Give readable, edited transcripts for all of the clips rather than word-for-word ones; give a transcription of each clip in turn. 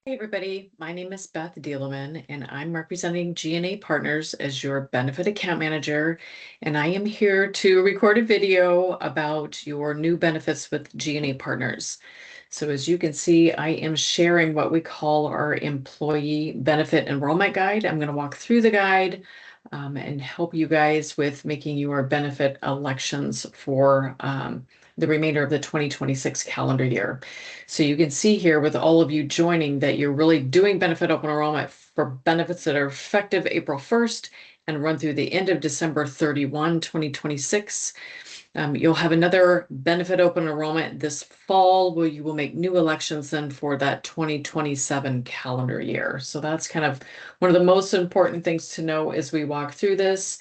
Hey everybody, my name is Beth Dealeman and I'm representing G&A Partners as your benefit account manager. And I am here to record a video about your new benefits with G&A Partners. So as you can see, I am sharing what we call our employee benefit enrollment guide. I'm going to walk through the guide and help you guys with making your benefit elections for the remainder of the 2026 calendar year. So you can see here with all of you joining that you're really doing benefit open enrollment for benefits that are effective April 1st and run through the end of December 31, 2026. You'll have another benefit open enrollment this fall where you will make new elections then for that 2027 calendar year. So that's kind of one of the most important things to know as we walk through this.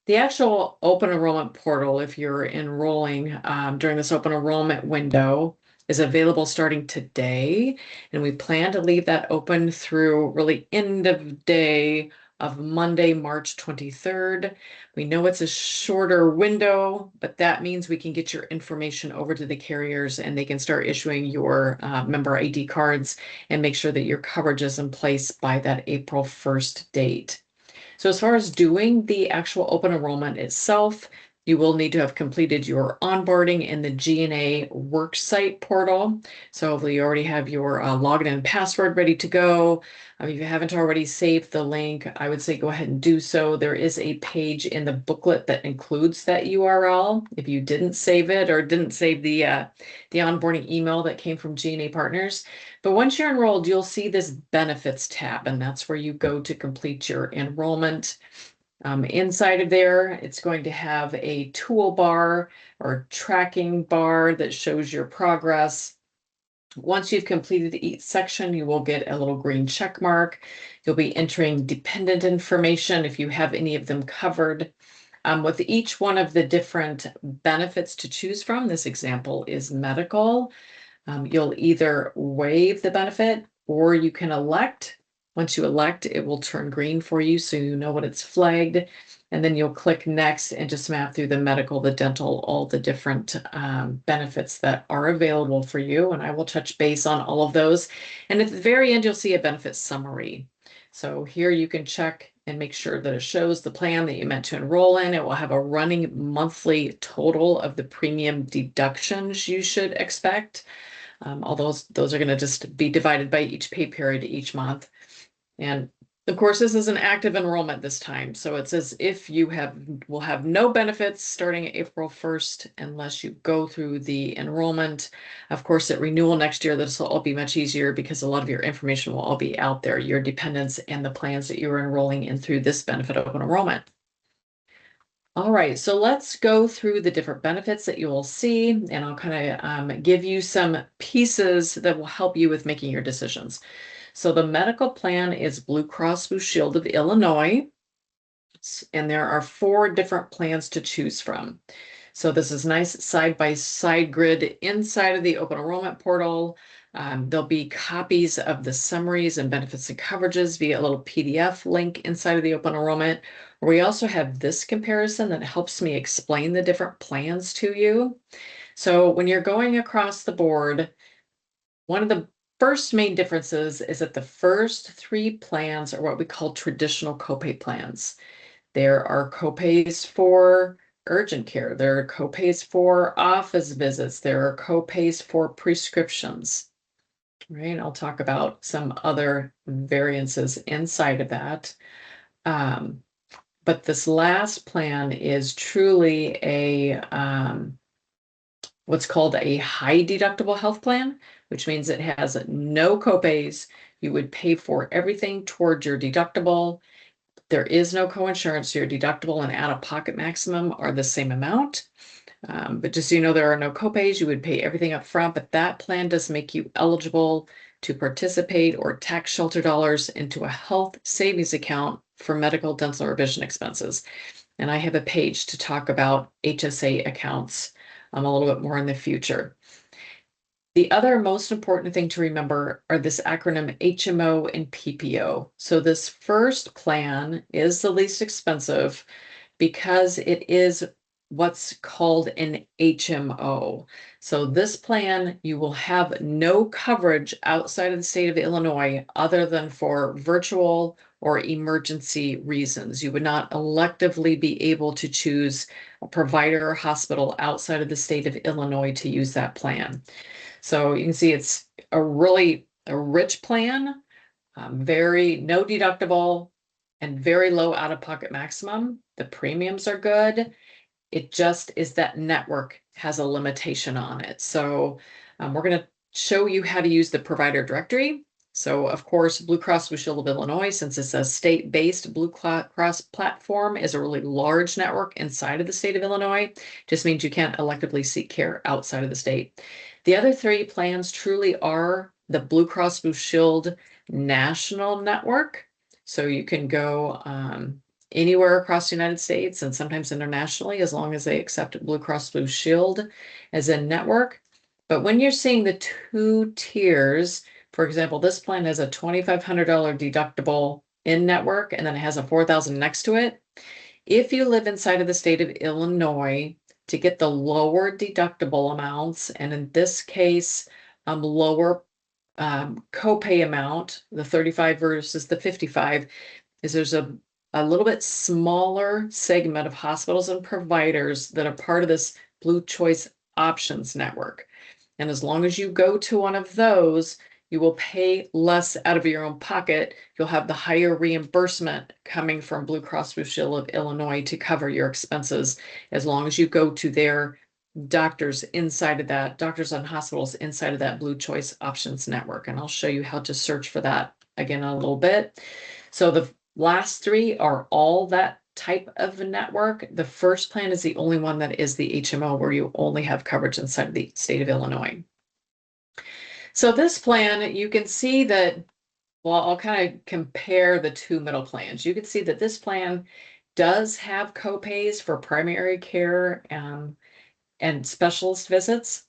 The actual open enrollment portal, if you're enrolling during this open enrollment window, is available starting today. And we plan to leave that open through really end of day of Monday, March 23rd. We know it's a shorter window, but that means we can get your information over to the carriers and they can start issuing your member ID cards and make sure that your coverage is in place by that April 1st date. So as far as doing the actual open enrollment itself, you will need to have completed your onboarding in the G&A worksite portal. So hopefully you already have your login and password ready to go. If you haven't already saved the link, I would say go ahead and do so. There is a page in the booklet that includes that URL. If you didn't save it or didn't save the onboarding email that came from G&A Partners. But once you're enrolled, you'll see this benefits tab, and that's where you go to complete your enrollment. Inside of there, it's going to have a toolbar or tracking bar that shows your progress. Once you've completed each section, you will get a little green check mark. You'll be entering dependent information if you have any of them covered. With each one of the different benefits to choose from, this example is medical. You'll either waive the benefit or you can elect. Once you elect, it will turn green for you so you know what it's flagged. And then you'll click next and just map through the medical, the dental, all the different benefits that are available for you. And I will touch base on all of those. And at the very end, you'll see a benefit summary. So here you can check and make sure that it shows the plan that you meant to enroll in. It will have a running monthly total of the premium deductions you should expect. Although those are going to just be divided by each pay period each month. And of course, this is an active enrollment this time. So it's as if you will have no benefits starting April 1st unless you go through the enrollment. Of course, at renewal next year, this will all be much easier because a lot of your information will all be out there, your dependents and the plans that you are enrolling in through this benefit open enrollment. All right, so let's go through the different benefits that you will see, and I'll kind of give you some pieces that will help you with making your decisions. So the medical plan is Blue Cross Blue Shield of Illinois, and there are 4 different plans to choose from. So this is nice side-by-side grid inside of the open enrollment portal. There'll be copies of the summaries and benefits and coverages via a little PDF link inside of the open enrollment. We also have this comparison that helps me explain the different plans to you. So when you're going across the board, one of the first main differences is that the first 3 plans are what we call traditional copay plans. There are copays for urgent care. There are copays for office visits. There are copays for prescriptions. Right? I'll talk about some other variances inside of that. But this last plan is truly a what's called a high deductible health plan, which means it has no copays. You would pay for everything towards your deductible. There is no coinsurance, so your deductible and out-of-pocket maximum are the same amount. But just so you know, there are no copays. You would pay everything up front, but that plan does make you eligible to participate or tax shelter dollars into a health savings account for medical, dental, or vision expenses. And I have a page to talk about HSA accounts a little bit more in the future. The other most important thing to remember are this acronym HMO and PPO. So this first plan is the least expensive because it is what's called an HMO. So this plan, you will have no coverage outside of the state of Illinois other than for virtual or emergency reasons. You would not electively be able to choose a provider or hospital outside of the state of Illinois to use that plan. So you can see it's a really a rich plan, very no deductible and very low out-of-pocket maximum. The premiums are good. It just is that network has a limitation on it. So we're going to show you how to use the provider directory. So of course, Blue Cross Blue Shield of Illinois, since it's a state-based Blue Cross platform, is a really large network inside of the state of Illinois. Just means you can't electively seek care outside of the state. The other three plans truly are the Blue Cross Blue Shield national network. So you can go anywhere across the United States and sometimes internationally, as long as they accept Blue Cross Blue Shield as a network. But when you're seeing the two tiers, for example, this plan has a $2,500 deductible in network, and then it has a $4,000 next to it. If you live inside of the state of Illinois, to get the lower deductible amounts, and in this case, lower copay amount, the 35 versus the 55, is there's a little bit smaller segment of hospitals and providers that are part of this Blue Choice Options network. And as long as you go to one of those, you will pay less out of your own pocket. You'll have the higher reimbursement coming from Blue Cross Blue Shield of Illinois to cover your expenses, as long as you go to their doctors inside of that, doctors and hospitals inside of that Blue Choice Options network. And I'll show you how to search for that again in a little bit. So the last three are all that type of a network. The first plan is the only one that is the HMO, where you only have coverage inside the state of Illinois. So this plan, you can see that, well, I'll kind of compare the two middle plans. You can see that this plan does have copays for primary care and specialist visits,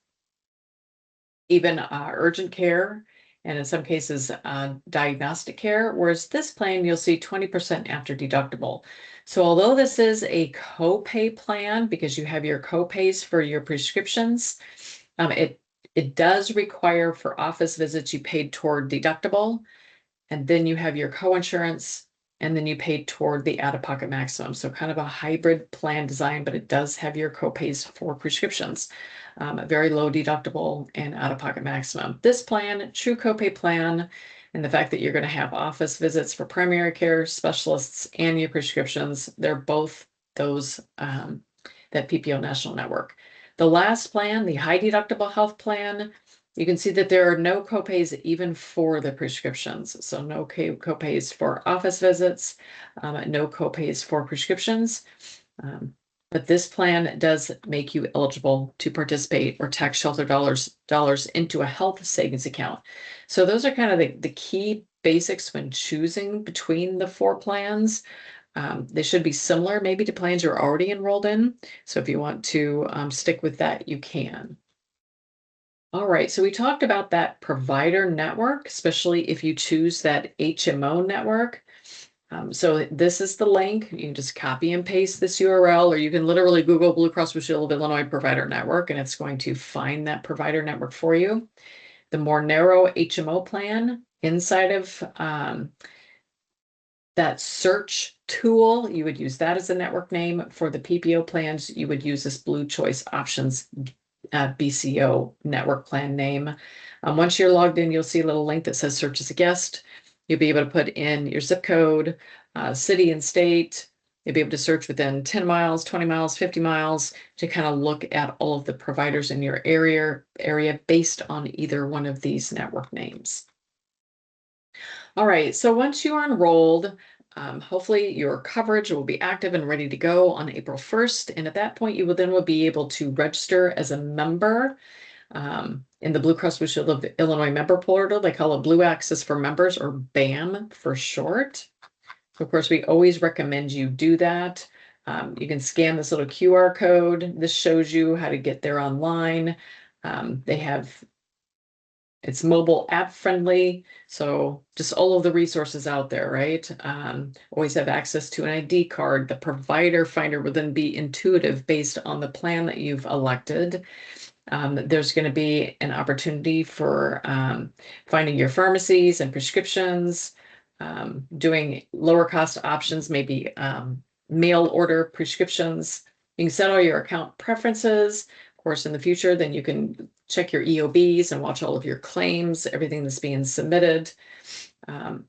even urgent care, and in some cases, diagnostic care, whereas this plan, you'll see 20% after deductible. So although this is a copay plan, because you have your copays for your prescriptions, it does require for office visits you paid toward deductible, and then you have your coinsurance, and then you pay toward the out-of-pocket maximum. So kind of a hybrid plan design, but it does have your copays for prescriptions. Very low deductible and out-of-pocket maximum. This plan, true copay plan, and the fact that you're going to have office visits for primary care specialists and your prescriptions, they're both those, that PPO national network. The last plan, the high deductible health plan, you can see that there are no copays even for the prescriptions. So no copays for office visits, no copays for prescriptions. But this plan does make you eligible to participate or tax shelter dollars into a health savings account. So those are kind of the key basics when choosing between the four plans. They should be similar maybe to plans you're already enrolled in. So if you want to stick with that, you can. All right, so we talked about that provider network, especially if you choose that HMO network. So this is the link. You can just copy and paste this URL, or you can literally Google Blue Cross Blue Shield of Illinois Provider Network, and it's going to find that provider network for you. The more narrow HMO plan inside of that search tool, you would use that as a network name. For the PPO plans, you would use this Blue Choice Options BCO network plan name. Once you're logged in, you'll see a little link that says search as a guest. You'll be able to put in your zip code, city and state. You'll be able to search within 10 miles, 20 miles, 50 miles to kind of look at all of the providers in your area based on either one of these network names. All right, so once you are enrolled, hopefully your coverage will be active and ready to go on April 1st. And at that point, you will be able to register as a member in the Blue Cross Blue Shield of Illinois member portal. They call it Blue Access for Members, or BAM for short. So of course, we always recommend you do that. You can scan this little QR code. This shows you how to get there online. They have It's mobile app friendly, so just all of the resources out there, right? Always have access to an ID card. The provider finder will then be intuitive based on the plan that you've elected. There's going to be an opportunity for finding your pharmacies and prescriptions, doing lower cost options, maybe mail order prescriptions. You can set all your account preferences. Of course, in the future, then you can check your EOBs and watch all of your claims, everything that's being submitted. And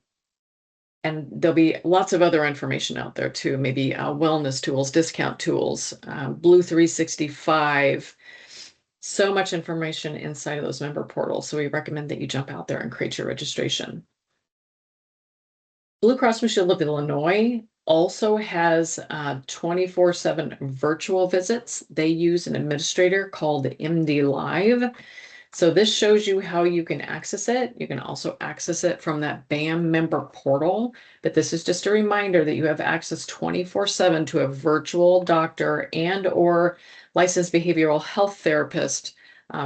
there'll be lots of other information out there too, maybe wellness tools, discount tools, Blue 365. So much information inside of those member portals. So we recommend that you jump out there and create your registration. Blue Cross Blue Shield of Illinois also has 24/7 virtual visits. They use an administrator called MD Live. So this shows you how you can access it. You can also access it from that BAM member portal, but this is just a reminder that you have access 24/7 to a virtual doctor and or licensed behavioral health therapist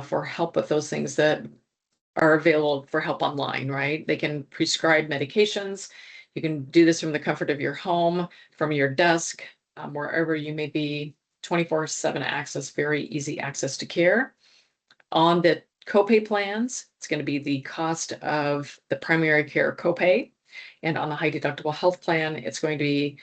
for help with those things that are available for help online, right? They can prescribe medications. You can do this from the comfort of your home, from your desk, wherever you may be. 24/7 access, very easy access to care. On the copay plans, it's going to be the cost of the primary care copay. And on the high deductible health plan, it's going to be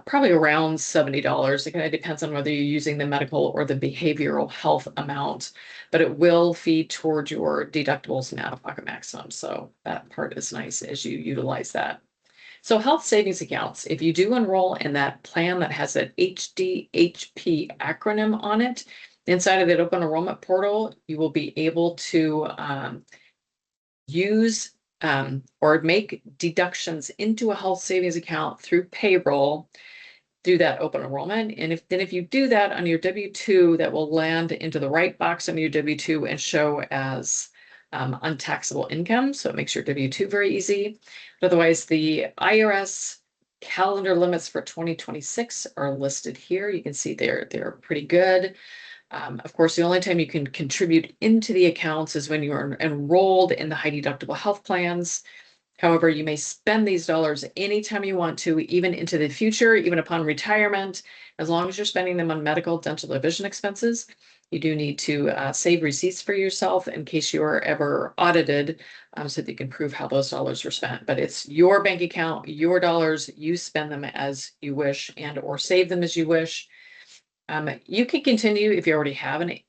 probably around $70. It kind of depends on whether you're using the medical or the behavioral health amount, but it will feed toward your deductibles and out-of-pocket maximum. So that part is nice as you utilize that. So health savings accounts, if you do enroll in that plan that has an HDHP acronym on it, inside of that open enrollment portal, you will be able to use or make deductions into a health savings account through payroll through that open enrollment. And if you do that on your W-2, that will land into the right box on your W-2 and show as untaxable income. So it makes your W-2 very easy. But otherwise, the IRS calendar limits for 2026 are listed here. You can see they're pretty good. Of course, the only time you can contribute into the accounts is when you're enrolled in the high deductible health plans. However, you may spend these dollars anytime you want to, even into the future, even upon retirement, as long as you're spending them on medical, dental, or vision expenses. You do need to save receipts for yourself in case you are ever audited, so that you can prove how those dollars were spent. But it's your bank account, your dollars, you spend them as you wish and or save them as you wish. You can continue if you already have a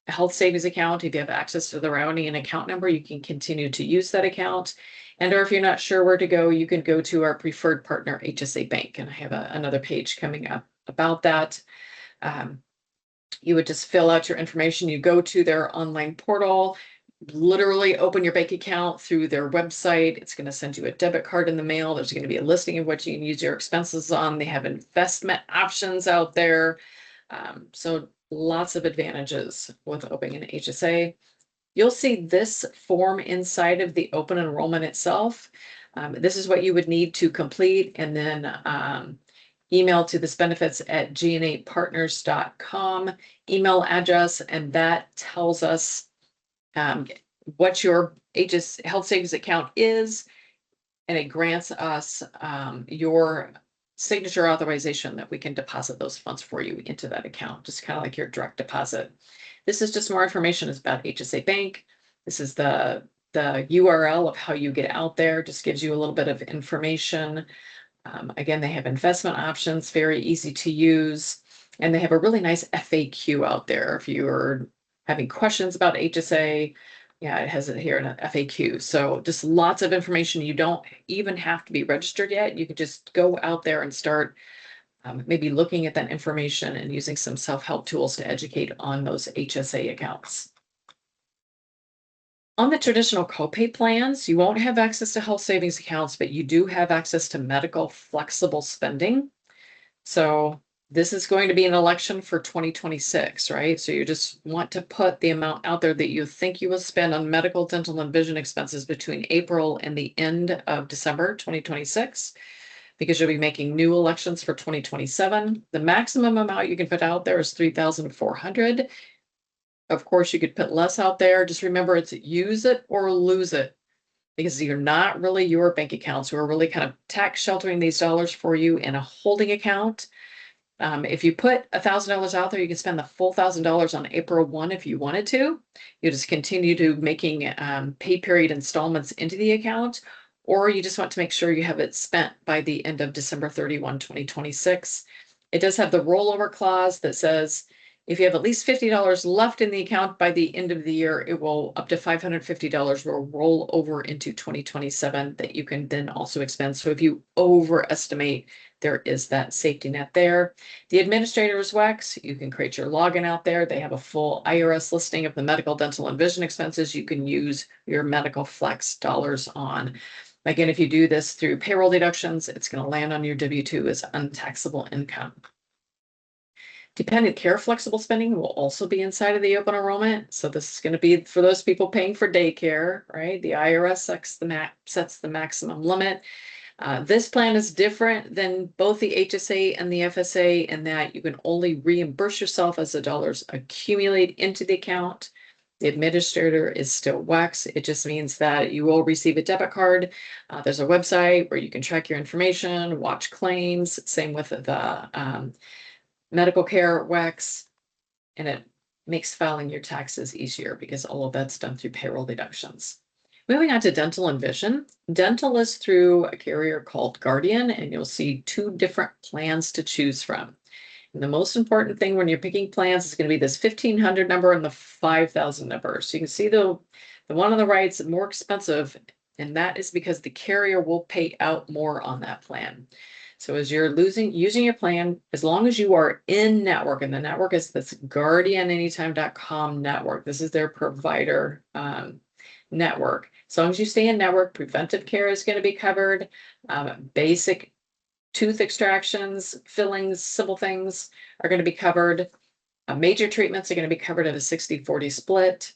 health savings account. If you have access to the routing and account number, you can continue to use that account. And or if you're not sure where to go, you can go to our preferred partner, HSA Bank. And I have another page coming up about that. You would just fill out your information. You go to their online portal, literally open your bank account through their website. It's going to send you a debit card in the mail. There's going to be a listing of what you can use your expenses on. They have investment options out there. So lots of advantages with opening an HSA. You'll see this form inside of the open enrollment itself. This is what you would need to complete, and then email to thisbenefits@gnapartners.com email address, and that tells us what your health savings account is, and it grants us your signature authorization that we can deposit those funds for you into that account, just kind of like your direct deposit. This is just more information about HSA Bank. This is the URL of how you get out there, just gives you a little bit of information. Again, they have investment options, very easy to use, and they have a really nice FAQ out there. If you're having questions about HSA, yeah, it has it here in an FAQ. So just lots of information. You don't even have to be registered yet. You could just go out there and start maybe looking at that information and using some self-help tools to educate on those HSA accounts. On the traditional copay plans, you won't have access to health savings accounts, but you do have access to medical flexible spending. So this is going to be an election for 2026, right? So you just want to put the amount out there that you think you will spend on medical, dental, and vision expenses between April and the end of December 2026, because you'll be making new elections for 2027. The maximum amount you can put out there is $3,400. Of course, you could put less out there. Just remember, it's use it or lose it, because you're not really your bank accounts. We're really kind of tax sheltering these dollars for you in a holding account. If you put $1,000 out there, you can spend the full $1,000 on April 1 if you wanted to. You just continue to making pay period installments into the account, or you just want to make sure you have it spent by the end of December 31, 2026. It does have the rollover clause that says if you have at least $50 left in the account by the end of the year, it will up to $550 will roll over into 2027 that you can then also expend. So if you overestimate, there is that safety net there. The administrator's WEX, you can create your login out there. They have a full IRS listing of the medical, dental, and vision expenses you can use your medical flex dollars on. Again, if you do this through payroll deductions, it's going to land on your W-2 as untaxable income. Dependent care flexible spending will also be inside of the open enrollment. So this is going to be for those people paying for daycare, right? The IRS sets the maximum limit. This plan is different than both the HSA and the FSA in that you can only reimburse yourself as the dollars accumulate into the account. The administrator is still WEX. It just means that you will receive a debit card. There's a website where you can track your information, watch claims. Same with the medical care WEX, and it makes filing your taxes easier because all of that's done through payroll deductions. Moving on to dental and vision. Dental is through a carrier called Guardian, and you'll see two different plans to choose from. And the most important thing when you're picking plans is going to be this 1,500 number and the 5,000 number. So you can see the one on the right is more expensive, and that is because the carrier will pay out more on that plan. So as you're using your plan, as long as you are in network, and the network is this guardiananytime.com network. This is their provider network. As long as you stay in network, preventive care is going to be covered. Basic tooth extractions, fillings, simple things are going to be covered. Major treatments are going to be covered at a 60-40 split.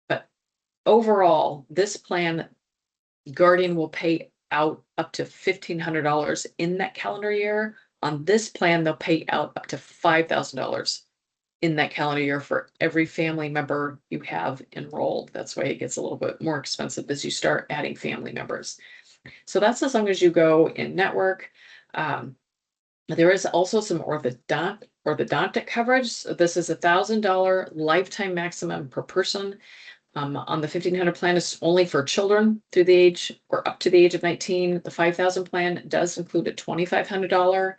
But overall, this plan, Guardian will pay out up to $1,500 in that calendar year. On this plan, they'll pay out up to $5,000 in that calendar year for every family member you have enrolled. That's why it gets a little bit more expensive as you start adding family members. So that's as long as you go in network. There is also some orthodontic coverage. So this is $1,000 lifetime maximum per person. On the 1,500 plan is only for children through the age or up to the age of 19. The 5,000 plan does include a $2,500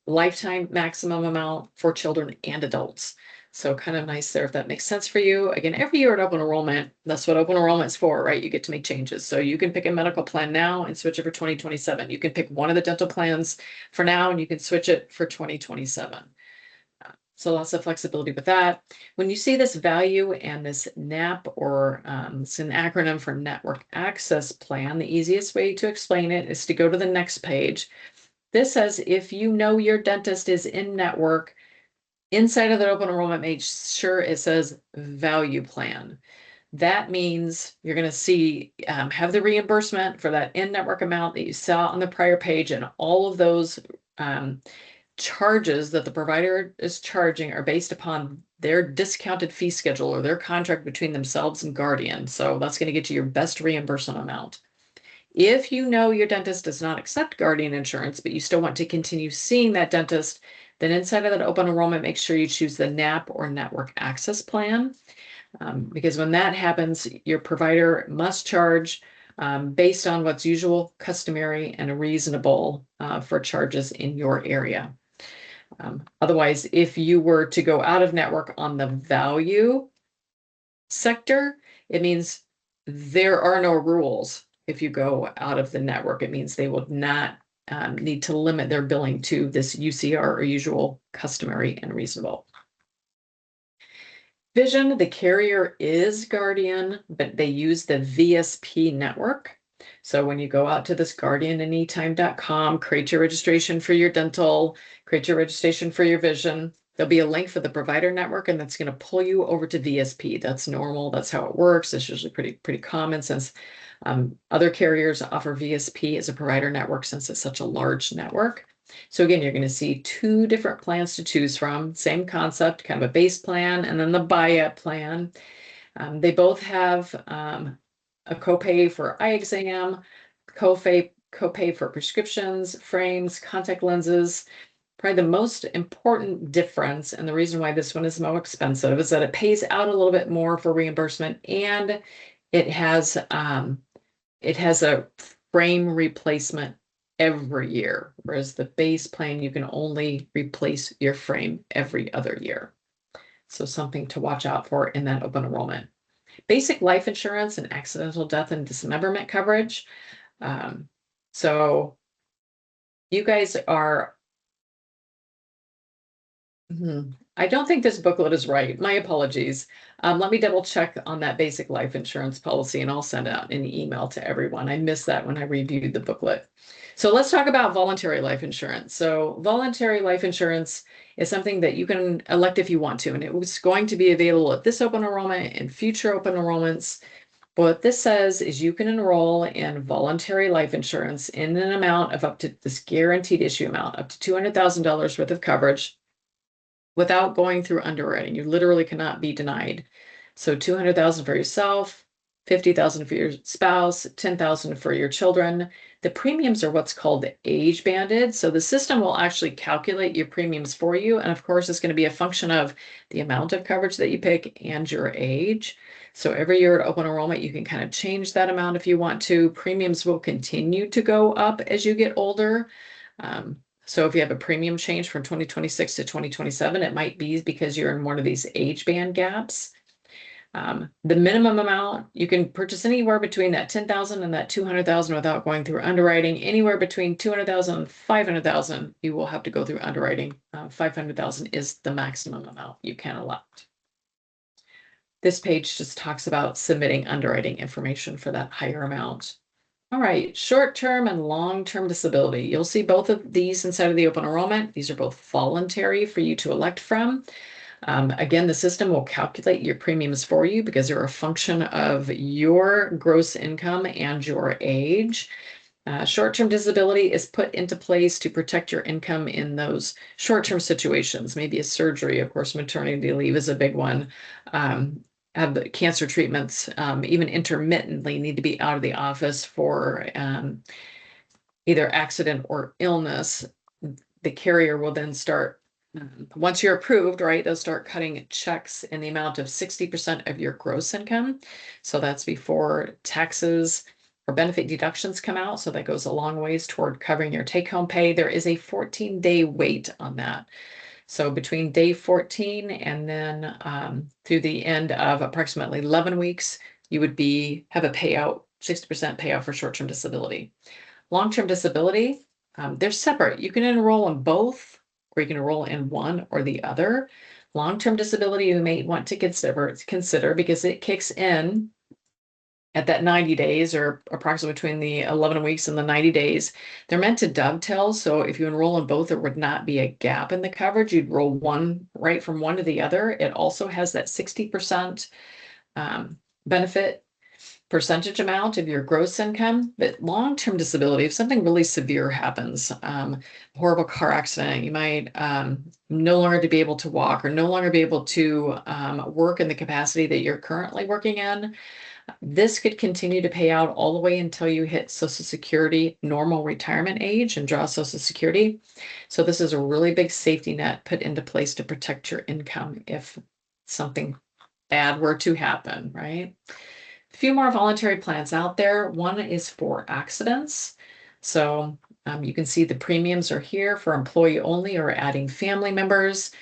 lifetime maximum amount for children and adults. So kind of nice there if that makes sense for you. Again, every year at open enrollment, that's what open enrollment is for, right? You get to make changes. So you can pick a medical plan now and switch it for 2027. You can pick one of the dental plans for now and you can switch it for 2027. So lots of flexibility with that. When you see this value and this NAP, or it's an acronym for Network Access Plan, the easiest way to explain it is to go to the next page. This says if you know your dentist is in network, inside of the open enrollment, make sure it says value plan. That means you're going to see, have the reimbursement for that in-network amount that you saw on the prior page, and all of those charges that the provider is charging are based upon their discounted fee schedule or their contract between themselves and Guardian. So that's going to get you your best reimbursement amount. If you know your dentist does not accept Guardian insurance, but you still want to continue seeing that dentist, then inside of that open enrollment, make sure you choose the NAP or Network Access Plan. Because when that happens, your provider must charge based on what's usual, customary, and reasonable for charges in your area. Otherwise, if you were to go out of network on the value sector, it means there are no rules. If you go out of the network, it means they will not need to limit their billing to this UCR or usual, customary, and reasonable. Vision, the carrier is Guardian, but they use the VSP network. So when you go out to this guardiananytime.com, create your registration for your dental, create your registration for your vision, there'll be a link for the provider network, and that's going to pull you over to VSP. That's normal. That's how it works. It's usually pretty common since other carriers offer VSP as a provider network since it's such a large network. So again, you're going to see two different plans to choose from. Same concept, kind of a base plan, and then the buy-up plan. They both have a copay for eye exam, copay for prescriptions, frames, contact lenses. Probably the most important difference, and the reason why this one is more expensive, is that it pays out a little bit more for reimbursement, and it has a frame replacement every year, whereas the base plan, you can only replace your frame every other year. So something to watch out for in that open enrollment. Basic life insurance and accidental death and dismemberment coverage. So you guys are, I don't think this booklet is right. My apologies. Let me double check on that basic life insurance policy and I'll send out an email to everyone. I missed that when I reviewed the booklet. So let's talk about voluntary life insurance. So voluntary life insurance is something that you can elect if you want to, and it was going to be available at this open enrollment and future open enrollments. What this says is you can enroll in voluntary life insurance in an amount of up to this guaranteed issue amount, up to $200,000 worth of coverage without going through underwriting. You literally cannot be denied. So 200,000 for yourself, 50,000 for your spouse, 10,000 for your children. The premiums are what's called age banded. So the system will actually calculate your premiums for you. And of course, it's going to be a function of the amount of coverage that you pick and your age. So every year at open enrollment, you can kind of change that amount if you want to. Premiums will continue to go up as you get older. So if you have a premium change from 2026 to 2027, it might be because you're in one of these age band gaps. The minimum amount, you can purchase anywhere between that 10,000 and that 200,000 without going through underwriting. Anywhere between 200,000 and 500,000, you will have to go through underwriting. 500,000 is the maximum amount you can elect. This page just talks about submitting underwriting information for that higher amount. All right, short-term and long-term disability. You'll see both of these inside of the open enrollment. These are both voluntary for you to elect from. Again, the system will calculate your premiums for you because they're a function of your gross income and your age. Short-term disability is put into place to protect your income in those short-term situations, maybe a surgery. Of course, maternity leave is a big one. Have the cancer treatments, even intermittently need to be out of the office for either accident or illness. The carrier will then start, once you're approved, right, they'll start cutting checks in the amount of 60% of your gross income. So that's before taxes or benefit deductions come out. So that goes a long ways toward covering your take-home pay. There is a 14-day wait on that. So between day 14 and then through the end of approximately 11 weeks, you would have a payout, 60% payout for short-term disability. Long-term disability, they're separate. You can enroll in both, or you can enroll in one or the other. Long-term disability you may want to consider because it kicks in at that 90 days or approximately between the 11 weeks and the 90 days. They're meant to dovetail. So if you enroll in both, there would not be a gap in the coverage. You'd roll one right from one to the other. It also has that 60% benefit percentage amount of your gross income. But long-term disability, if something really severe happens, horrible car accident, you might no longer be able to walk or no longer be able to work in the capacity that you're currently working in. This could continue to pay out all the way until you hit Social Security normal retirement age and draw Social Security. So this is a really big safety net put into place to protect your income if something bad were to happen, right? A few more voluntary plans out there. One is for accidents. So you can see the premiums are here for employee only or adding family members.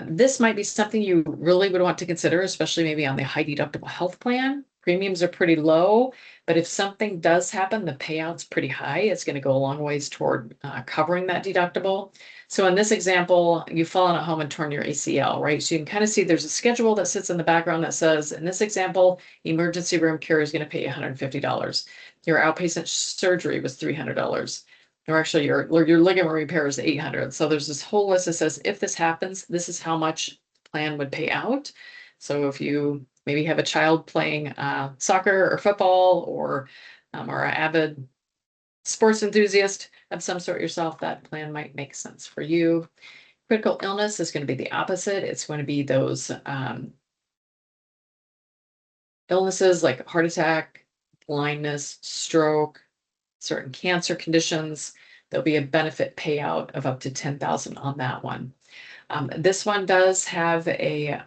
This might be something you really would want to consider, especially maybe on the high deductible health plan. Premiums are pretty low, but if something does happen, the payout's pretty high. It's going to go a long ways toward covering that deductible. So in this example, you've fallen at home and torn your ACL, right? So you can kind of see there's a schedule that sits in the background that says, in this example, emergency room care is going to pay you $150. Your outpatient surgery was $300. Or actually your ligament repair is 800. So there's this whole list that says, if this happens, this is how much the plan would pay out. So if you maybe have a child playing soccer or football or are an avid sports enthusiast of some sort yourself, that plan might make sense for you. Critical illness is going to be the opposite. It's going to be those illnesses like heart attack, blindness, stroke, certain cancer conditions. There'll be a benefit payout of up to 10,000 on that one. This one does have a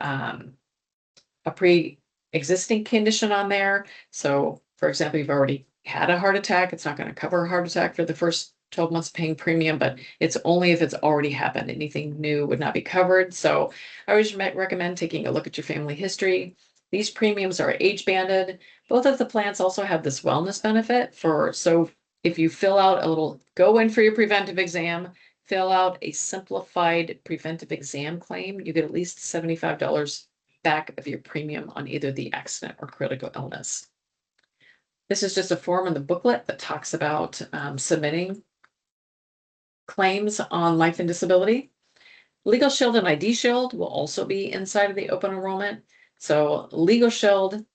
pre-existing condition on there. So, for example, you've already had a heart attack. It's not going to cover a heart attack for the first 12 months paying premium, but it's only if it's already happened. Anything new would not be covered. So I always recommend taking a look at your family history. These premiums are age banded. Both of the plans also have this wellness benefit so if you fill out a little, go in for your preventive exam, fill out a simplified preventive exam claim, you get at least $75 back of your premium on either the accident or critical illness. This is just a form in the booklet that talks about submitting claims on life and disability. Legal Shield and ID Shield will also be inside of the open enrollment. So Legal Shield,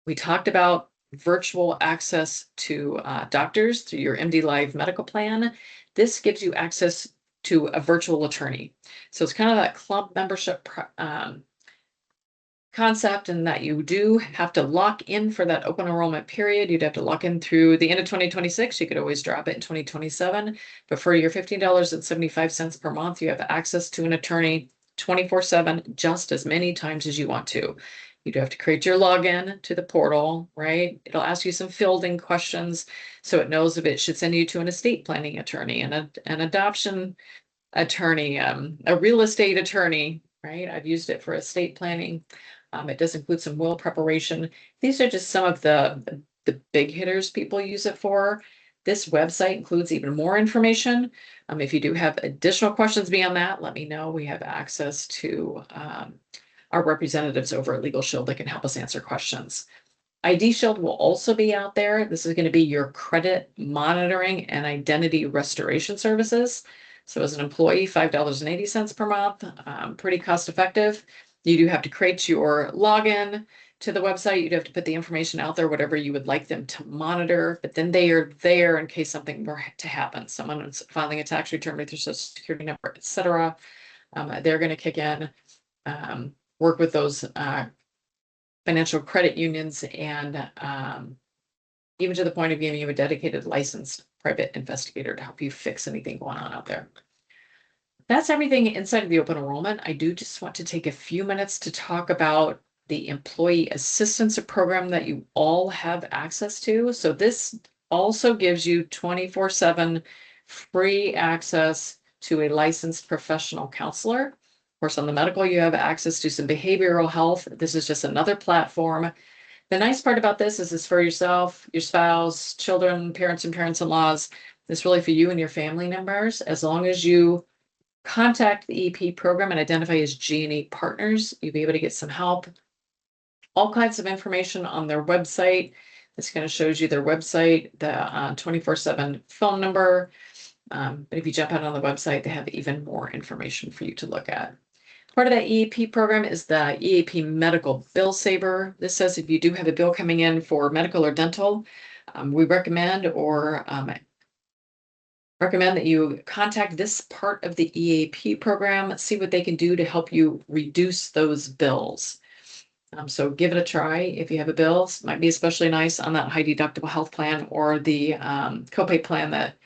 we talked about virtual access to doctors through your MD Live medical plan. This gives you access to a virtual attorney. So it's kind of that club membership concept, in that you do have to lock in for that open enrollment period. You'd have to lock in through the end of 2026. You could always drop it in 2027. But for your $15.75 per month, you have access to an attorney 24/7, just as many times as you want to. You do have to create your login to the portal, right? It'll ask you some fielding questions so it knows if it should send you to an estate planning attorney, an adoption attorney, a real estate attorney, right? I've used it for estate planning. It does include some will preparation. These are just some of the big hitters people use it for. This website includes even more information. If you do have additional questions beyond that, let me know. We have access to our representatives over at Legal Shield that can help us answer questions. ID Shield will also be out there. This is going to be your credit monitoring and identity restoration services. So as an employee, $5.80 per month, pretty cost effective. You do have to create your login to the website. You'd have to put the information out there, whatever you would like them to monitor, but then they are there in case something were to happen. Someone is filing a tax return with their social security number, etc. They're going to kick in, work with those financial credit unions, and even to the point of giving you a dedicated licensed private investigator to help you fix anything going on out there. That's everything inside of the open enrollment. I do just want to take a few minutes to talk about the employee assistance program that you all have access to. So this also gives you 24/7 free access to a licensed professional counselor. Of course, on the medical, you have access to some behavioral health. This is just another platform. The nice part about this is it's for yourself, your spouse, children, parents, and parents-in-laws. It's really for you and your family members. As long as you contact the EP program and identify as G&E partners, you'll be able to get some help. All kinds of information on their website. This kind of shows you their website, the 24/7 phone number. But if you jump out on the website, they have even more information for you to look at. Part of that EAP program is the EAP Medical Bill Saver. This says if you do have a bill coming in for medical or dental, we recommend that you contact this part of the EAP program, see what they can do to help you reduce those bills. So give it a try if you have a bill. It might be especially nice on that high deductible health plan or the copay plan that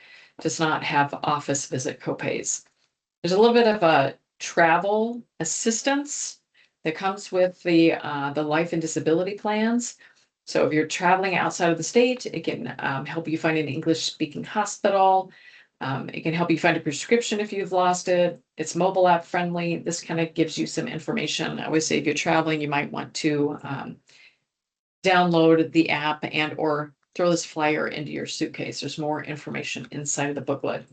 does not have office visit copays. There's a little bit of a travel assistance that comes with the life and disability plans. So if you're traveling outside of the state, it can help you find an English-speaking hospital. It can help you find a prescription if you've lost it. It's mobile app friendly. This kind of gives you some information. I always say if you're traveling, you might want to download the app and or throw this flyer into your suitcase. There's more information inside of the booklet.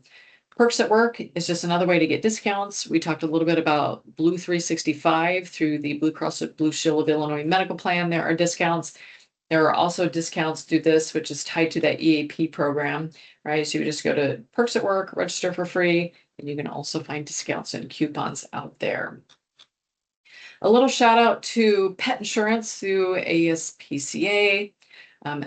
Perks at Work is just another way to get discounts. We talked a little bit about Blue 365 through the Blue Cross Blue Shield of Illinois medical plan. There are discounts. There are also discounts through this, which is tied to that EAP program, right? So you just go to Perks at Work, register for free, and you can also find discounts and coupons out there. A little shout out to pet insurance through ASPCA.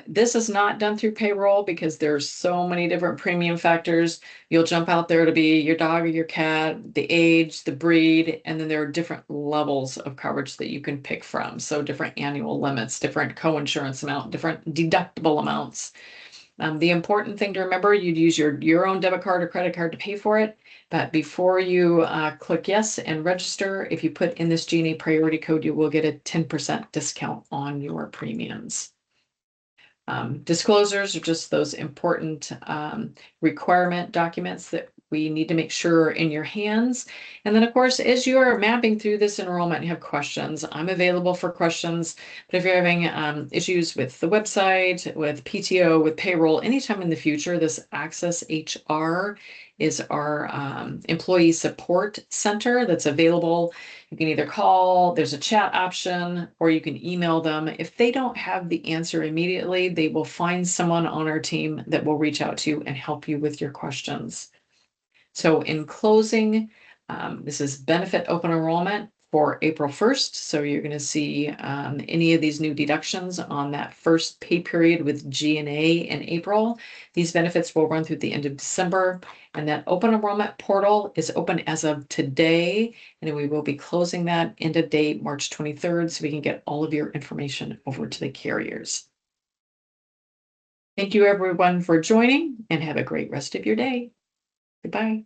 This is not done through payroll because there's so many different premium factors. You'll jump out there to be your dog or your cat, the age, the breed, and then there are different levels of coverage that you can pick from. So different annual limits, different co-insurance amount, different deductible amounts. The important thing to remember, you'd use your own debit card or credit card to pay for it. But before you click yes and register, if you put in this G&A priority code, you will get a 10% discount on your premiums. Disclosures are just those important requirement documents that we need to make sure are in your hands. And then, of course, as you are mapping through this enrollment and have questions, I'm available for questions. But if you're having issues with the website, with PTO, with payroll, anytime in the future, this Access HR is our employee support center that's available. You can either call, there's a chat option, or you can email them. If they don't have the answer immediately, they will find someone on our team that will reach out to you and help you with your questions. So in closing, this is benefit open enrollment for April 1st. So you're going to see any of these new deductions on that first pay period with G&A in April. These benefits will run through the end of December. And that open enrollment portal is open as of today. And we will be closing that end of date March 23rd so we can get all of your information over to the carriers. Thank you everyone for joining and have a great rest of your day. Goodbye.